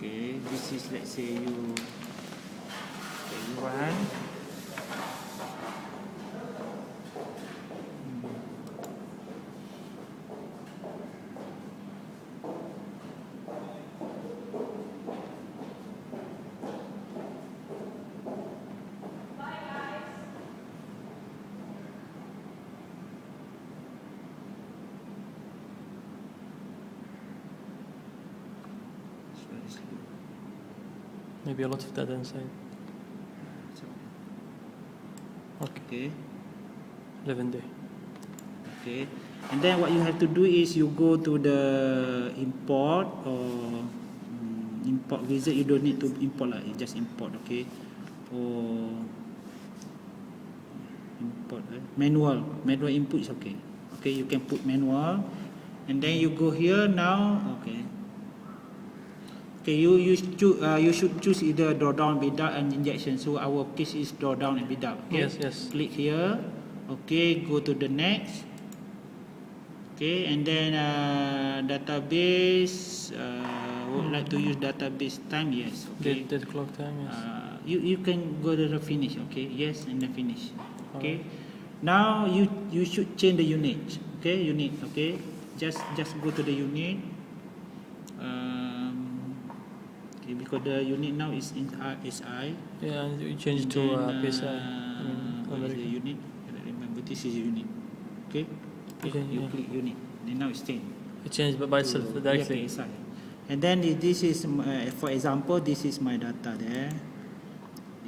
Okay, this is, let's say you run. Maybe a lot of data inside. Okay. 11 day. Okay. And then what you have to do is you go to the import or import wizard. You don't need to import lah. You just import. Okay. Or import manual input is okay. Okay. You can put manual, and then you go here now. Okay. Okay, you should choose either drawdown, bid up, and injection. So our case is drawdown and bid up. Okay? Yes. Click here. Okay, go to the next. Okay, and then database. Would like to use database time? Yes. Okay. Date clock time. Yes. You can go to the finish. Okay. Yes, and then finish. Okay. Now you should change the unit. Okay, unit. Okay. Just go to the unit. Okay, because the unit now is in SI. Yeah, and you change to PSI. What is the unit? I don't remember. This is unit. Okay. You click unit. Then now it's changed. It changed by itself directly. PSI. And then this is, for example, this is my data there.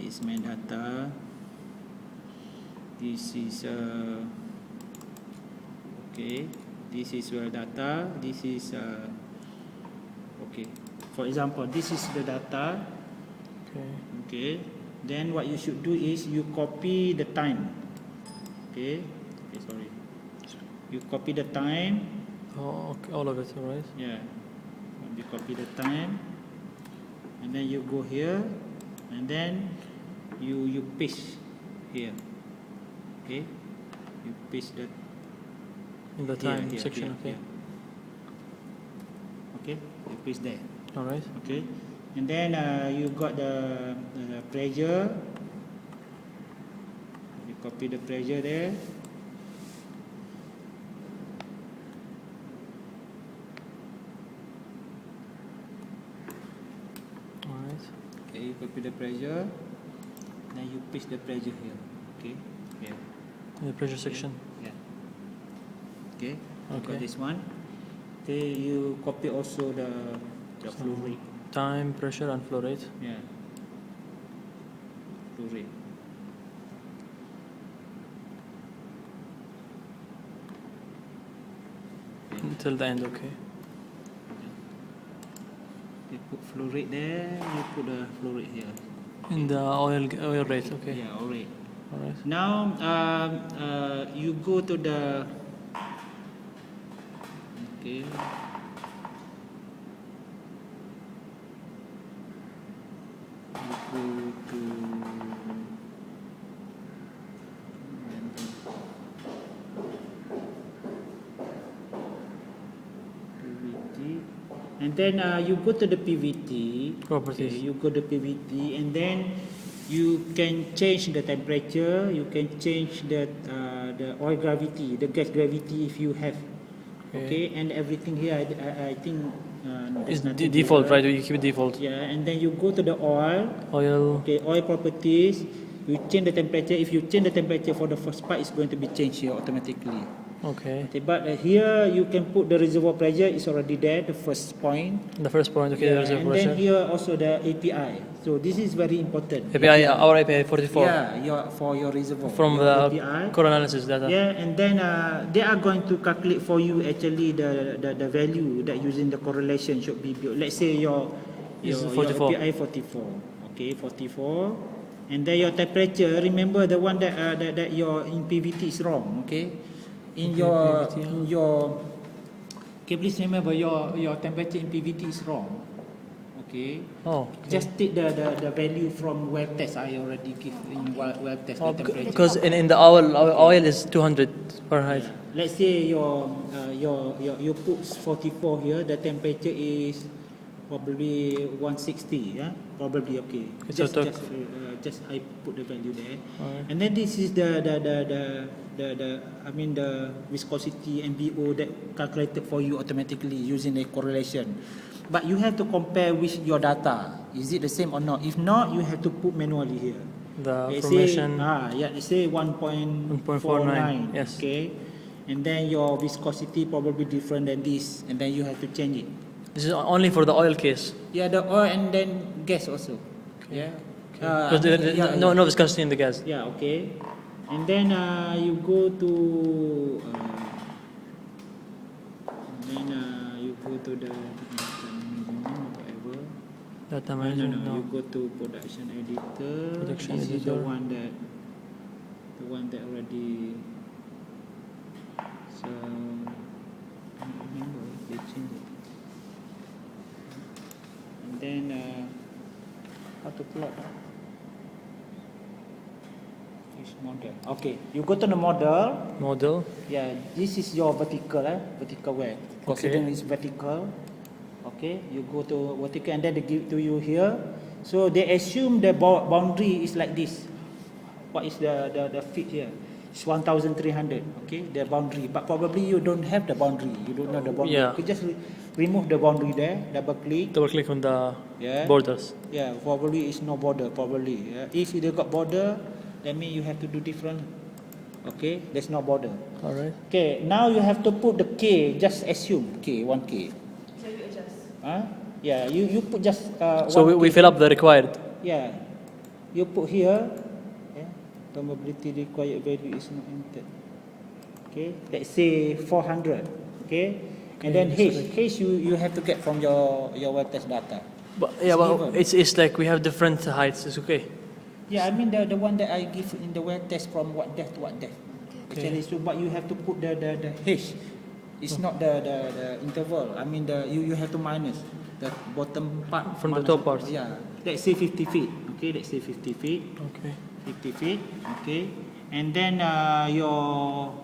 This is my data. This is okay. This is your data. This is okay. For example, this is the data. Okay. Then what you should do is you copy the time. Okay. Sorry. You copy the time. Oh, okay. All of it, alright. Yeah. You copy the time, and then you go here, and then you paste here. Okay. You paste that in the time section. Here. Okay. You paste there. Alright. Okay, and then you got the pressure. You copy the pressure there. Alright. Okay, you copy the pressure. Then you paste the pressure here. Okay, here. In the pressure section. Yeah. Okay. Okay. Got this one. Okay, you copy also the flow rate. Time, pressure, and flow rate. Yeah. Flow rate. Okay. Until the end, okay. You put flow rate there. You put the flow rate here. In the oil rate, okay. Yeah, oil rate. Alright. Now you go to the okay. And then you go to the PVT properties. Okay, you go to PVT, and then you can change the temperature. You can change the oil gravity, the gas gravity if you have. Okay, and everything here I think it's default, right? You keep it default. Yeah, and then you go to the oil. Okay, oil properties. You change the temperature. If you change the temperature for the first part, it's going to be changed here automatically. Okay. But here you can put the reservoir pressure. It's already there. The first point. The first point. Okay. The reservoir pressure. And then here also the API. So this is very important. API. Our API 44. Yeah. For your reservoir. From the API. Core analysis data. Yeah, and then they are going to calculate for you actually the value that using the correlation should be built. Let's say your API 44. Okay, 44. And then your temperature, remember the one that your in PVT is wrong, okay? In your okay, please remember your temperature in PVT is wrong. Okay. Oh. Okay. Just take the value from web test. I already give in web test the temperature. Because in the oil is 200 Fahrenheit. Yeah. Let's say you put 44 here. The temperature is probably 160, yeah, probably okay. So Just I put the value there, Alright. and then this is the I mean the viscosity MBO that calculated for you automatically using a correlation. But you have to compare with your data. Is it the same or not? If not, you have to put manually here. The formation. It say 1.49. Yes. Okay, and then your viscosity probably different than this, and then you have to change it. This is only for the oil case. Yeah, the oil and then gas also. Okay. Yeah. Because no viscosity in the gas. Yeah, okay. And then you go to you go to the whatever. Data No, management. you go to production editor. Production this editor. is the one that already. So I don't remember they changed it. And then how to plot? Model. Okay, you go to the model. Model. Yeah, this is your vertical, vertical wear. Considering it's vertical. Okay, you go to vertical and then they give to you here. So they assume the boundary is like this. What is the feet here? It's 1,300. Okay, the boundary. But probably you don't have the boundary. You don't know the boundary. Yeah. You just remove the boundary there. Double click. Double click on the borders. Yeah, probably it's no border. Probably. Yeah. If you got border, that means you have to do different. Okay, there's no border. Alright. Okay, now you have to put the K. Just assume K, 1K. So you adjust. Yeah, you put just. So we fill up the required. Yeah, you put here. Yeah, permeability required value is not entered. Okay, let's say 400. Okay, and then H you have to get from your well test data. But it's like we have different heights. It's okay. Yeah, I mean the one that I give in the well test from what depth to what depth. Okay. Actually, so but you have to put the H. It's not the interval. I mean you have to minus the bottom part from the top part. Yeah, let's say 50 feet. Okay, let's say 50 feet. Okay. 50 feet. Okay, and then your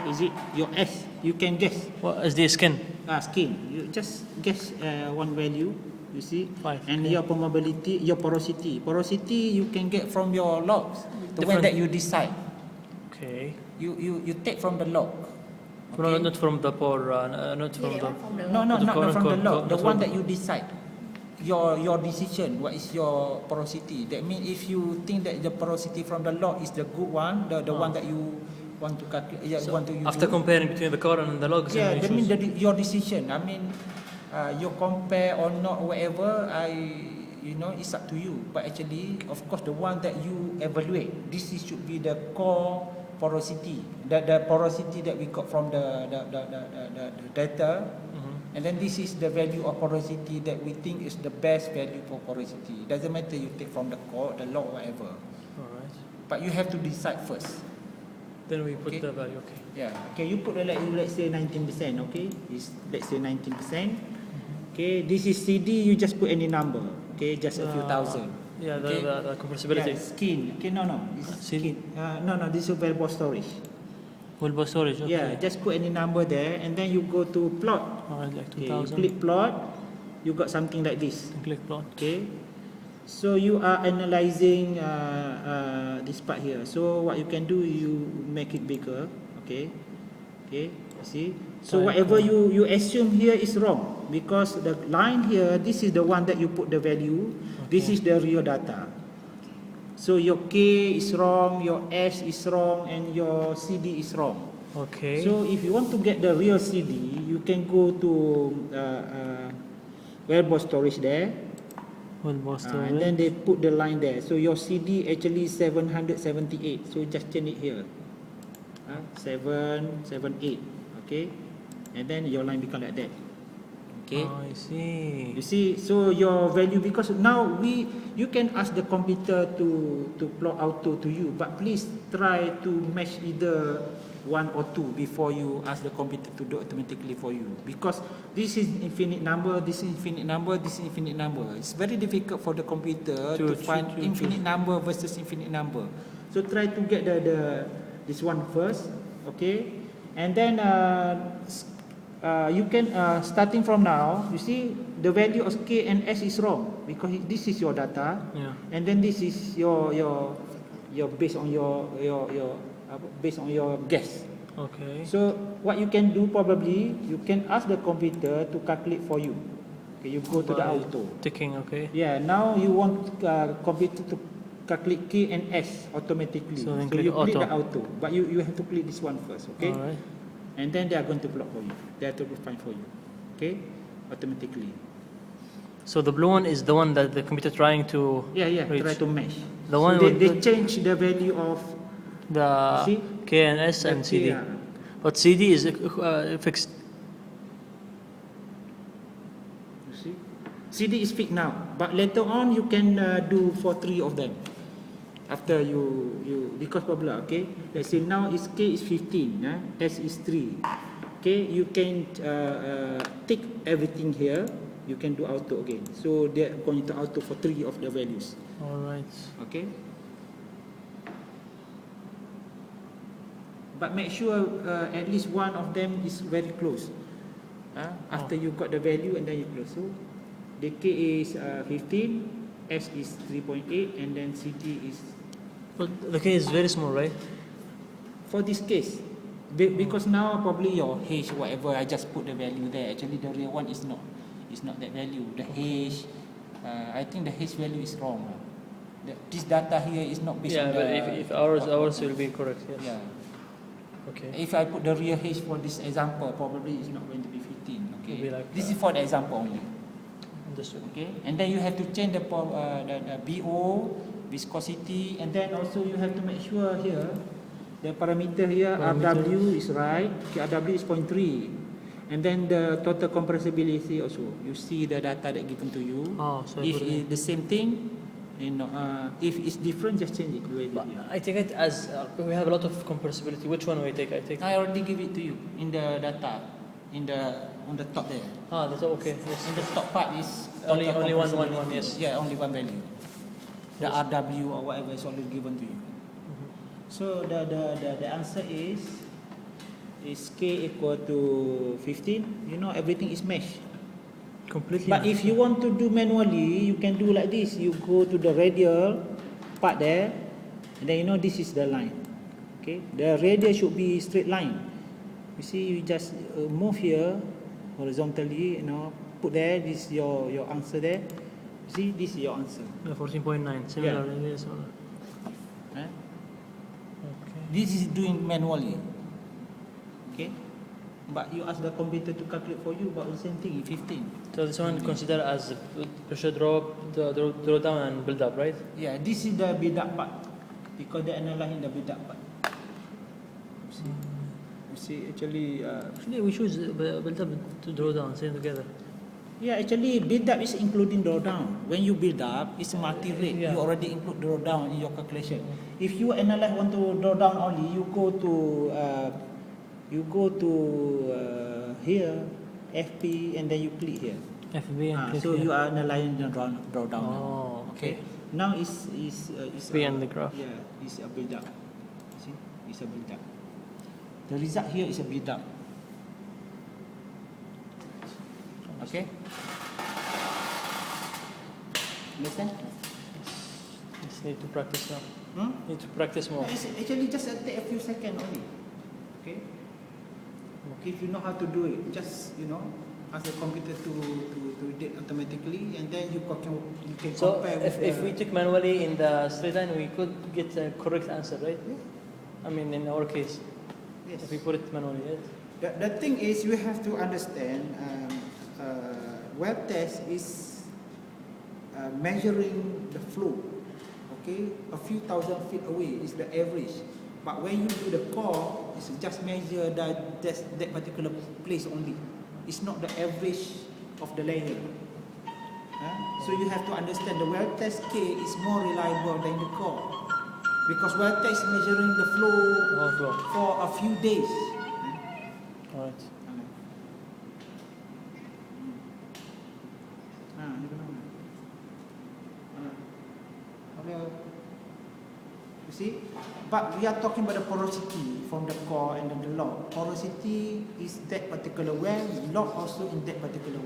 is it your S? You can guess. What is the skin? Skin. You just guess one value. You see, 5. and your permeability, your porosity. Porosity you can get from your logs. The one that you decide. Okay. You take from the log. Okay? No, not from the pore. Not from the. No, not from the log. The not one from that you decide. Your decision. What is your porosity? That means if you think that the porosity from the log is the good one, the one that you want to calculate, So want to use. after comparing between the core and the logs. Yeah, that means your decision. I mean. You compare or not, whatever, it's up to you. But actually, of course, the one that you evaluate, should be the core porosity, the porosity that we got from the data, and then this is the value of porosity that we think is the best value for porosity. Doesn't matter you take from the core, the log, whatever. Alright. But you have to decide first. Then we put the value. Okay. Yeah. Okay. You put let's say 19%. Okay. Let's say 19%. Okay, this is CD, you just put any number. Okay, just a few thousand. Yeah, okay? the compressibility. Yeah, skin. Okay, no. It's skin. No, this is variable storage. Variable storage, okay. Yeah, just put any number there and then you go to plot. Alright, like 2000. Okay, you click plot, you got something like this. Click plot. Okay. So you are analyzing this part here. So what you can do, you make it bigger. Okay. Okay, see? So whatever you assume here is wrong because the line here, this is the one that you put the value. Okay. This is the real data. So your K is wrong, your S is wrong, and your CD is wrong. Okay. So if you want to get the real CD, you can go to variable storage there. Variable storage. And then they put the line there. So your CD actually 778. So just change it here. 778. Okay. And then your line become like that. Okay. Oh, I see. You see, so your value, because now you can ask the computer to plot auto to you, but please try to match either 1 or 2 before you ask the computer to do automatically for you, because this is infinite number, this is infinite number, this is infinite number. It's very difficult for the computer to find infinite number versus infinite number. So try to get this one first, okay, and then you can starting from now. You see the value of K and S is wrong because this is your data, and then this is your based on your based on your guess. Okay. So what you can do probably you can ask the computer to calculate for you. Okay, you go to the auto. Ticking. Okay. Yeah. Now you want computer to calculate K and S automatically. So then So you click auto. the auto, but you have to click this one first. Okay. All right. And then they are going to plot for you. They are to find for you. Okay? Automatically. So the blue one is the one that the computer trying to reach. Try to match. The so one they change the value of the K and S and CD. But CD is fixed. You see? CD is fixed now. But later on you can do for 3 of them. After you because popular, okay? Let's say now is K is 15, S is 3. Okay, you can take everything here. You can do auto again. So they're going to auto for 3 of the values. All right. Okay. But make sure at least one of them is very close. After you got the value and then you close. So the K is 15, S is 3.8, and then CD is. But the K is very small, right? For this case, because now probably your H whatever I just put the value there. Actually, the real one is not that value. The H, I think the H value is wrong. This data here is not based on the. Yeah, but if ours will be correct. Yes. Yeah. Okay. If I put the real H for this example, probably it's not going to be 15. Okay. Be like this is for the example only. Understood. Okay. And then you have to change the BO, viscosity, and then also you have to make sure here the parameter here RW is right. Okay, RW is 0.3, and then the total compressibility also. You see the data that given to you. So if it's the same thing, if it's different, just change it. I take it as we have a lot of compressibility. Which one we take? I already give it to you in the data, on the top there. That's okay. Yes. In the top part is only one. Yes. Yeah, only one value. The RW or whatever is already given to you. So the answer is K equal to 15. You know everything is meshed. Completely. But if you want to do manually, you can do like this. You go to the radial part there, and then this is the line. Okay, the radial should be straight line. You see, you just move here horizontally. Put there. This is your answer there. You see, this is your answer. 14.9. Similar. Okay. This is doing manually. Okay. But you ask the computer to calculate for you about the same thing, 15. So this one considered as pressure drop, the draw down and build up, right? Yeah, this is the build up part because they analyze in the build up part. You see, actually. Actually, we choose build up to draw down, same together. Yeah, actually, build up is including drawdown. When you build up, it's multi-rate. You already include drawdown in your calculation. If you analyze want to draw down only, you go to here, FP, and then you click here. FB and click so here. you are analyzing the drawdown. Oh, okay. Now it's beyond the graph. Yeah, it's a build up. See, it's a build up. The result here is a build up. Okay. Understand? Just need to practice now. Need to practice more. It's actually just take a few seconds only. Okay. If you know how to do it, just ask the computer to do it automatically, and then you can So compare. if we took manually in the straight line, we could get a correct answer, right? I mean, in our case, yes. If we put it manually, right? The thing is, you have to understand. Web test is measuring the flow. Okay, a few thousand feet away is the average. But when you do the core, it's just measure that particular place only. It's not the average of the layer. So you have to understand the well test K is more reliable than the core, because well test is measuring the flow for a few days. All right. You see? But we are talking about the porosity from the core and then the log. Porosity is that particular well, log also in that particular